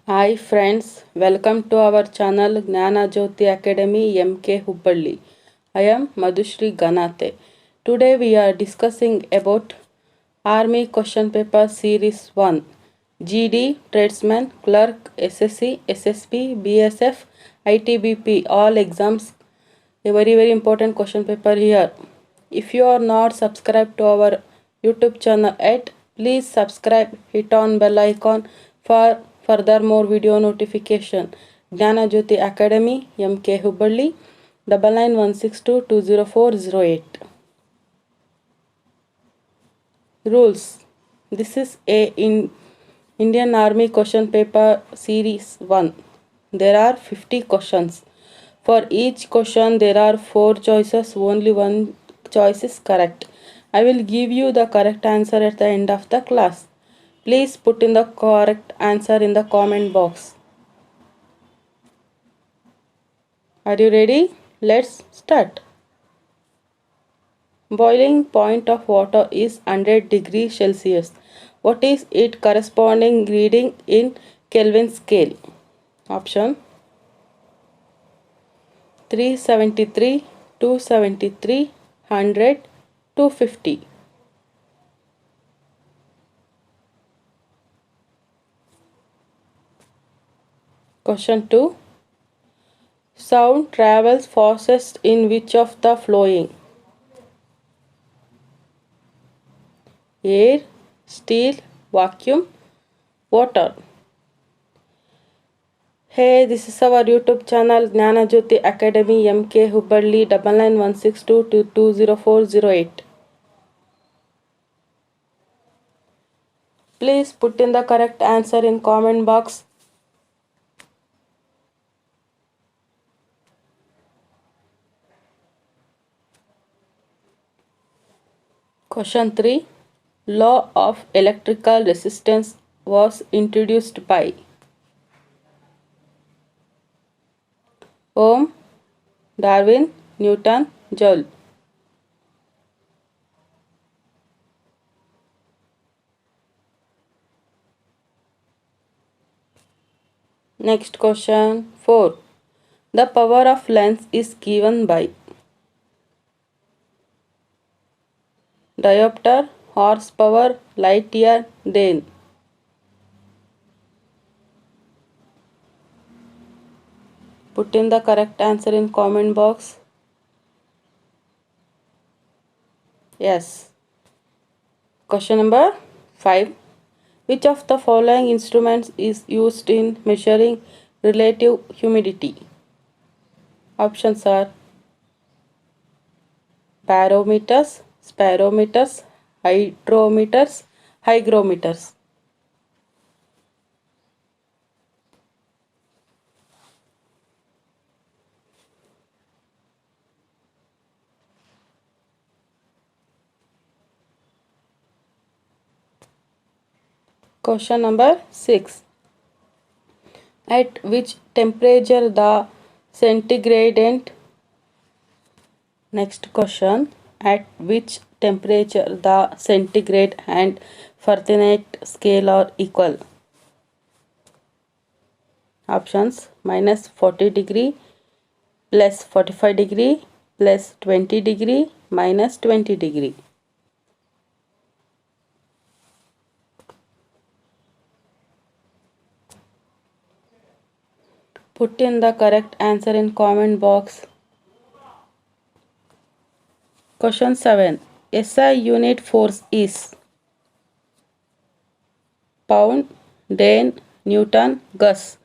Hi friends, welcome to our channel Gnana Jyoti Academy MK Hubballi. I am Madhushri Ganate. Today we are discussing about Army Question Paper Series 1 GD, Tradesman, Clerk, SSC, SSP, BSF, ITBP, all exams. A very important question paper here. If you are not subscribed to our YouTube channel yet, please subscribe, hit on bell icon for further more video notification. Gnana Jyoti Academy, MK Hubballi, 9916220408. Rules. This is Indian Army question paper series 1. There are 50 questions. For each question there are 4 choices, only one choice is correct. I will give you the correct answer at the end of the class. Please put in the correct answer in the comment box. Are you ready? Let's start. Boiling point of water is 100 degrees Celsius. What is its corresponding reading in Kelvin scale? Option 373, 273, 100, 250. Question 2. Sound travels fastest in which of the following? Air, steel, vacuum, water. Hey, this is our YouTube channel Gnana Jyoti Academy MK Hubballi 991622200408. Please put in the correct answer in comment box. Question 3. Law of electrical resistance was introduced by Ohm, Darwin, Newton, Joule. Next question 4. The power of lens is given by diopter, horsepower, light year, Dane. Put in the correct answer in comment box. Yes. Question number 5. Which of the following instruments is used in measuring relative humidity? Options are barometers, spirometers, hydrometers, hygrometers. Question number 6. At which temperature the centigrade Next question. At which temperature the centigrade and Fahrenheit scale are equal? Options minus 40 degree, plus 45 degree, plus 20 degree, minus 20 degree. Put in the correct answer in comment box. Question 7. SI unit force is pound, Dane, Newton, Gus.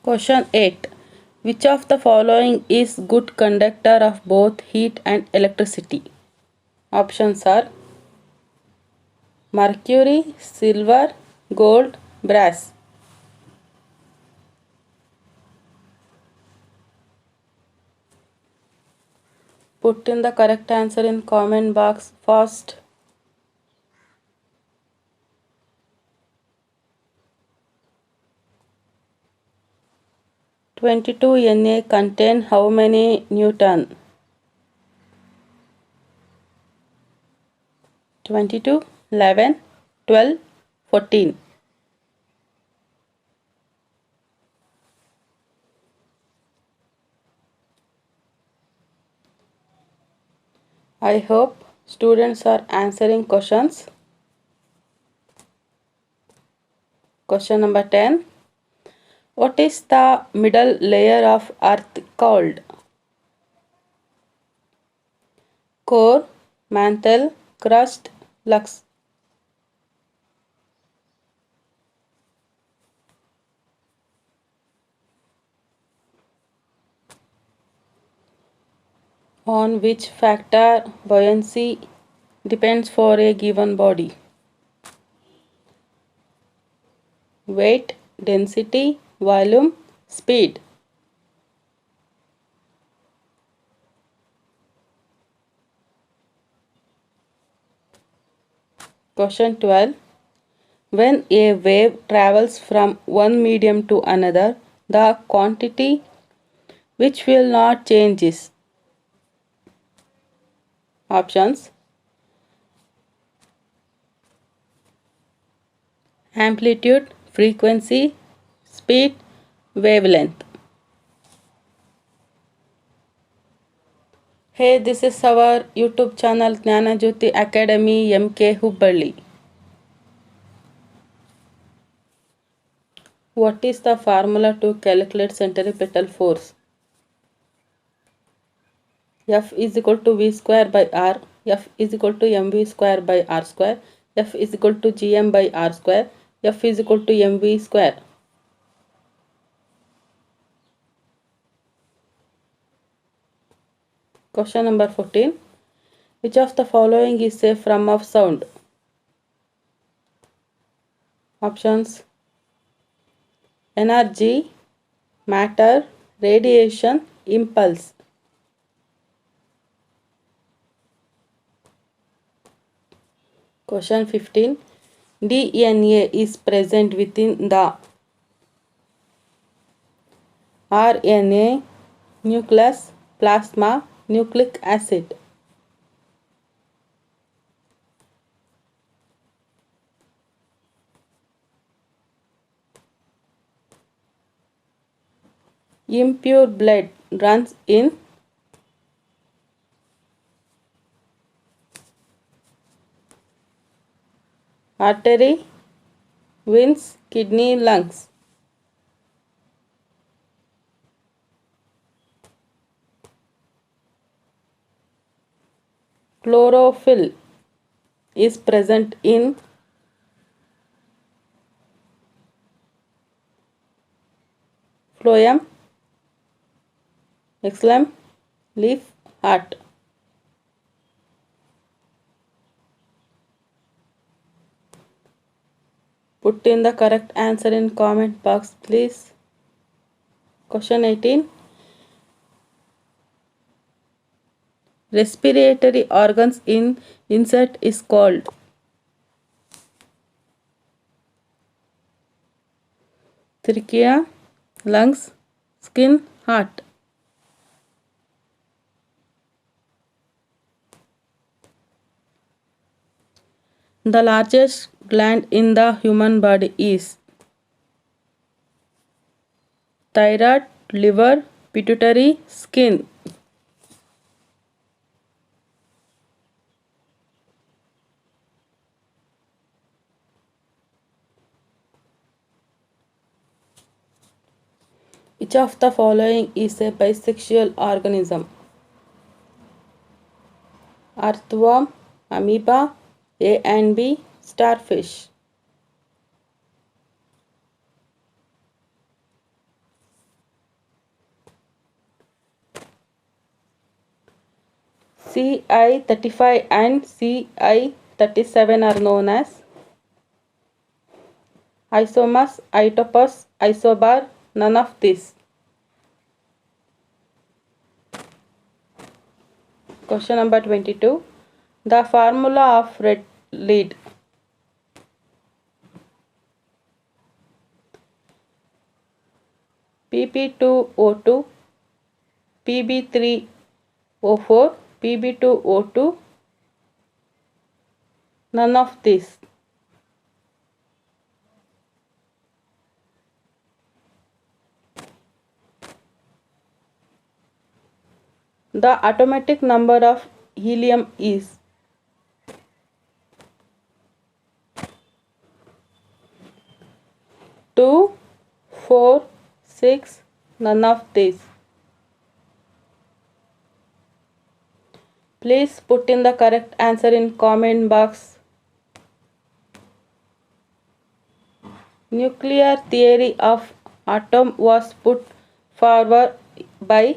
Question 8. Which of the following is good conductor of both heat and electricity? Options are mercury, silver, gold, brass. Put in the correct answer in comment box fast. 22 Na contain how many Newton? 22, 11, 12, 14. I hope students are answering questions. Question number 10. What is the middle layer of Earth called? Core, mantle, crust, lux. On which factor buoyancy depends for a given body? Weight, density, volume, speed. Question 12. When a wave travels from one medium to another, the quantity which will not change is. Options: amplitude, frequency, speed, wavelength. Hey, this is our YouTube channel Gnana Jyoti Academy MK Hubballi. What is the formula to calculate centripetal force? F is equal to V square by R. F is equal to mv square by R square. F is equal to gm by R square. F is equal to mv square. Question number 14. Which of the following is a form of sound? Options: energy, matter, radiation, impulse. Question 15. DNA is present within the RNA, nucleus, plasma, nucleic acid. Impure blood runs in artery, veins, kidney, lungs. Chlorophyll is present in phloem, xylem, leaf, heart. Put in the correct answer in comment box, please. Question 18. Respiratory organs in insect is called. Trachea, lungs, skin, heart. The largest gland in the human body is thyroid, liver, pituitary, skin. Which of the following is a bisexual organism? Earthworm, amoeba, A and B, starfish. CI35 and CI37 are known as isomers, isotopes, isobar, none of these. Question number 22. The formula of red lead. P Pb2O2, Pb3O4, Pb2O2, none of these. The atomic number of helium is 2, 4, 6, none of these. Please put in the correct answer in comment box. Nuclear theory of atom was put forward by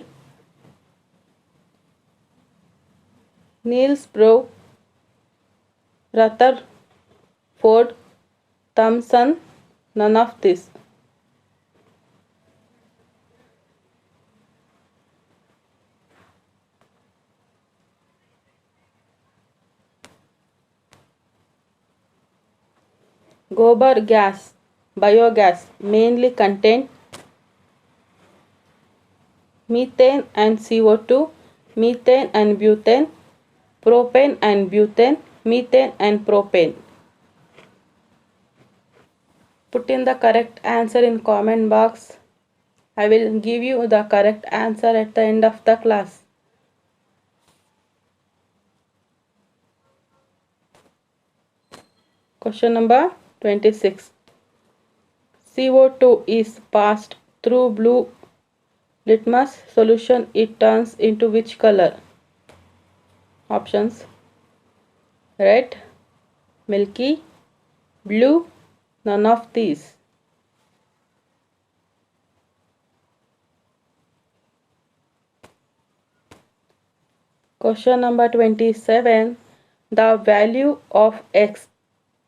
Niels Bohr, Rutherford, Thomson, none of this. Gobar gas, biogas, mainly contain methane and CO2, methane and butane, propane and butane, methane and propane. Put in the correct answer in comment box. I will give you the correct answer at the end of the class. Question number 26. CO2 is passed through blue litmus solution. It turns into which color? Options: red, milky, blue, none of these. Question number 27. The value of x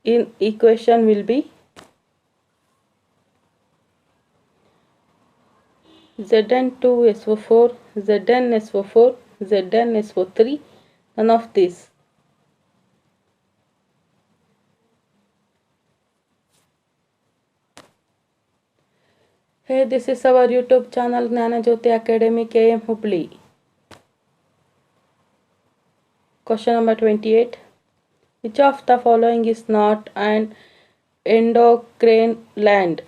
in equation will be Zn2SO4, ZnSO4, ZnSO3, none of these. Hey, this is our YouTube channel Gnanajyoti Academy KM Hubli. Question number 28. Which of the following is not an endocrine gland?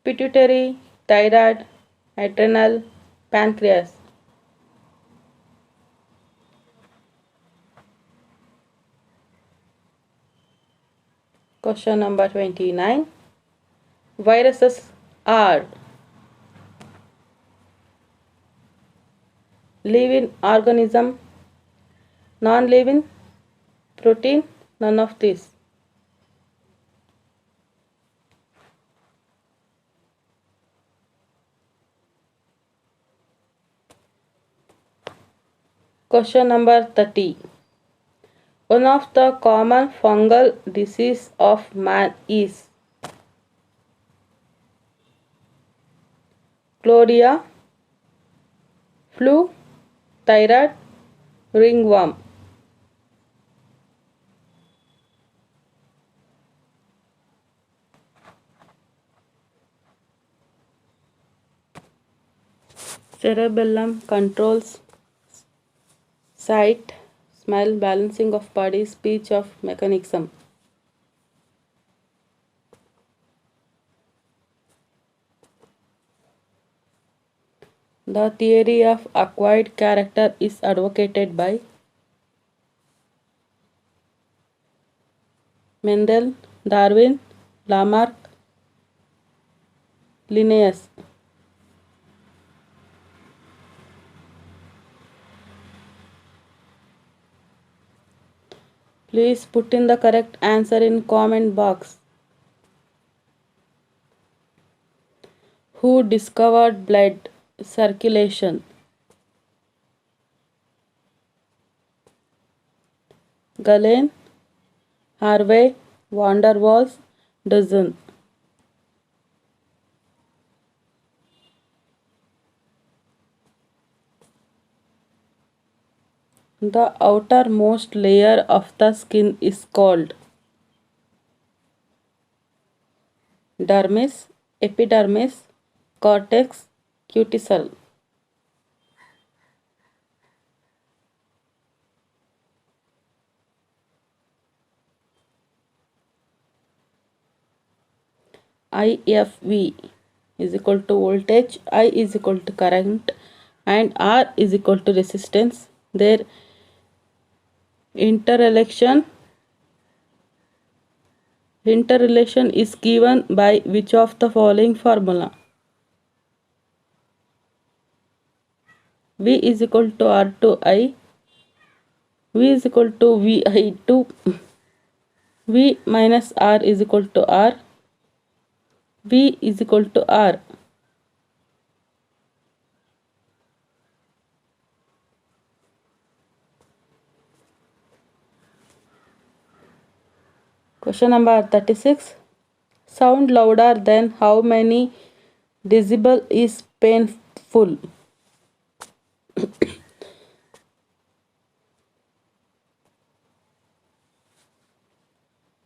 Pituitary, thyroid, adrenal, pancreas. Question number 29. Viruses are living organism, non-living, protein, none of these. Question number 30. One of the common fungal disease of man is chloria, flu, thyroid, ringworm. Cerebellum controls sight, smell, balancing of body, speech of mechanism. The theory of acquired character is advocated by Mendel, Darwin, Lamarck, Linnaeus. Please put in the correct answer in comment box. Who discovered blood circulation? Galen, Harvey, van der Waals, Dusan. The outermost layer of the skin is called dermis, epidermis, cortex, cuticle. IFV is equal to voltage, I is equal to current, and R is equal to resistance. Their interrelation is given by which of the following formula? V is equal to R to I, V is equal to VI to V minus R is equal to R, V is equal to R. Question number 36. Sound louder than how many decibel is painful?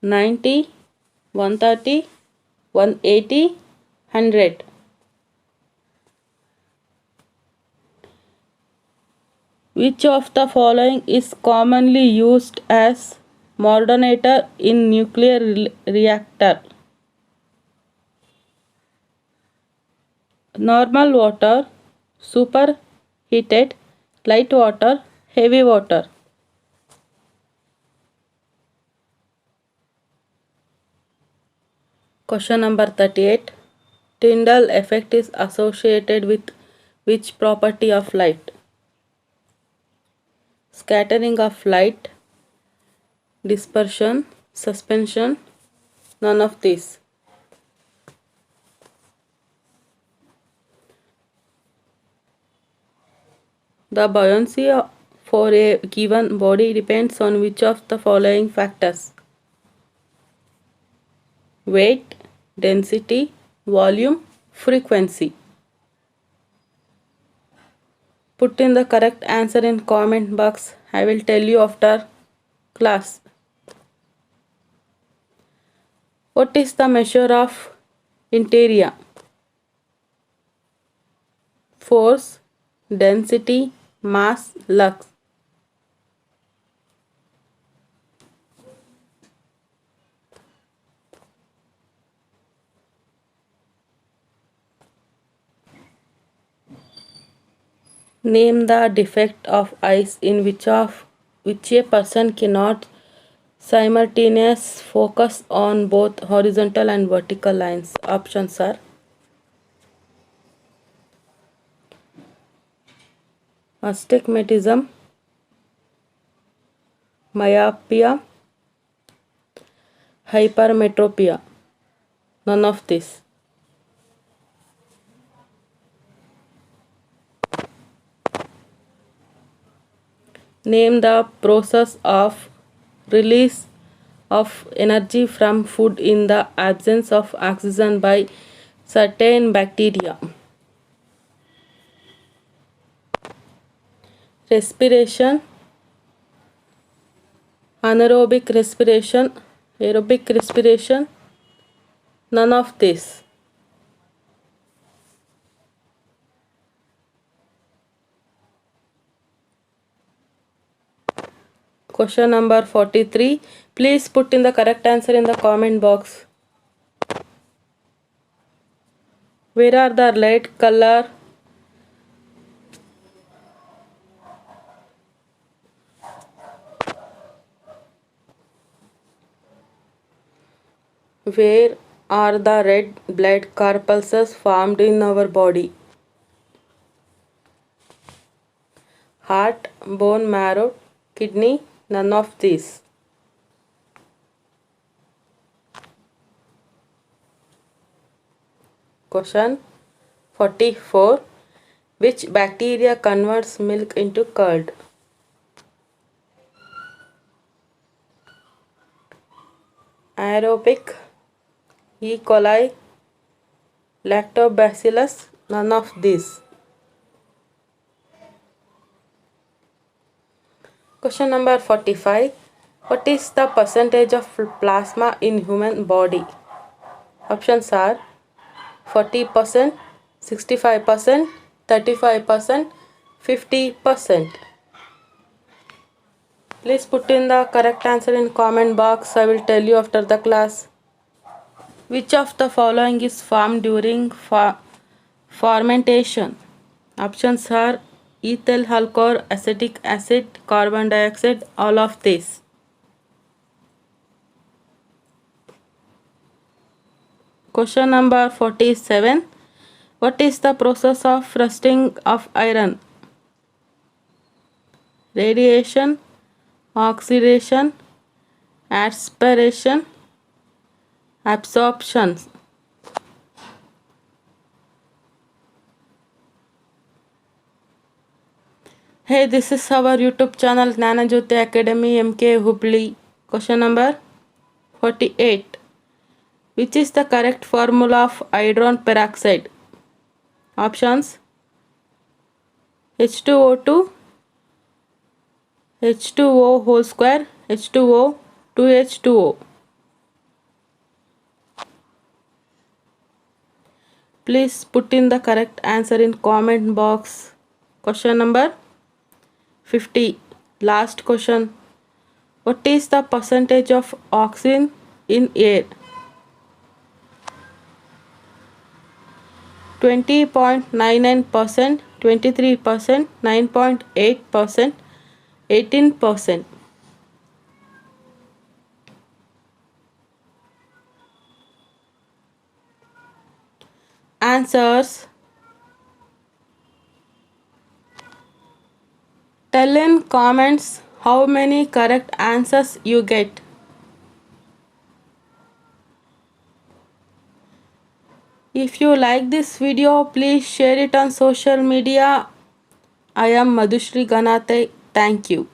90, 130, 180, 100. Which of the following is commonly used as moderator in nuclear reactor? Normal water, superheated, light water, heavy water. Question number 38. Tyndall effect is associated with which property of light? Scattering of light, dispersion, suspension, none of these. The buoyancy for a given body depends on which of the following factors? Weight, density, volume, frequency. Put in the correct answer in comment box. I will tell you after class. What is the measure of interior? Force, density, mass, lux. Name the defect of eyes in which a person cannot simultaneously focus on both horizontal and vertical lines. Options are astigmatism, myopia, hypermetropia. None of this. Name the process of release of energy from food in the absence of oxygen by certain bacteria. Respiration, anaerobic respiration, aerobic respiration, none of this. Question number 43. Please put in the correct answer in the comment box. Where are the red color? Where are the red blood corpuscles formed in our body? Heart, bone marrow, kidney, none of these. Question 44. Which bacteria converts milk into curd? Aerobic, E. coli, lactobacillus, none of these. Question number 45. What is the percentage of plasma in human body? Options are 40%, 65%, 35%, 50%. Please put in the correct answer in comment box. I will tell you after the class. Which of the following is formed during fermentation? Options are ethyl alcohol, acetic acid, carbon dioxide, all of these. Question number 47. What is the process of rusting of iron? Radiation, oxidation, aspiration, absorption. Hey, this is our YouTube channel Gnanajyoti Academy MK Hubli. Question number 48. Which is the correct formula of hydrogen peroxide? Options: H2O2, H2O whole square, H2O, 2H2O. Please put in the correct answer in comment box. Question number 50. Last question. What is the percentage of oxygen in air? 20.99%, 23%, 9.8%, 18%. Answers. Tell in comments how many correct answers you get. If you like this video, please share it on social media. I am Madhushri Ganate. Thank you.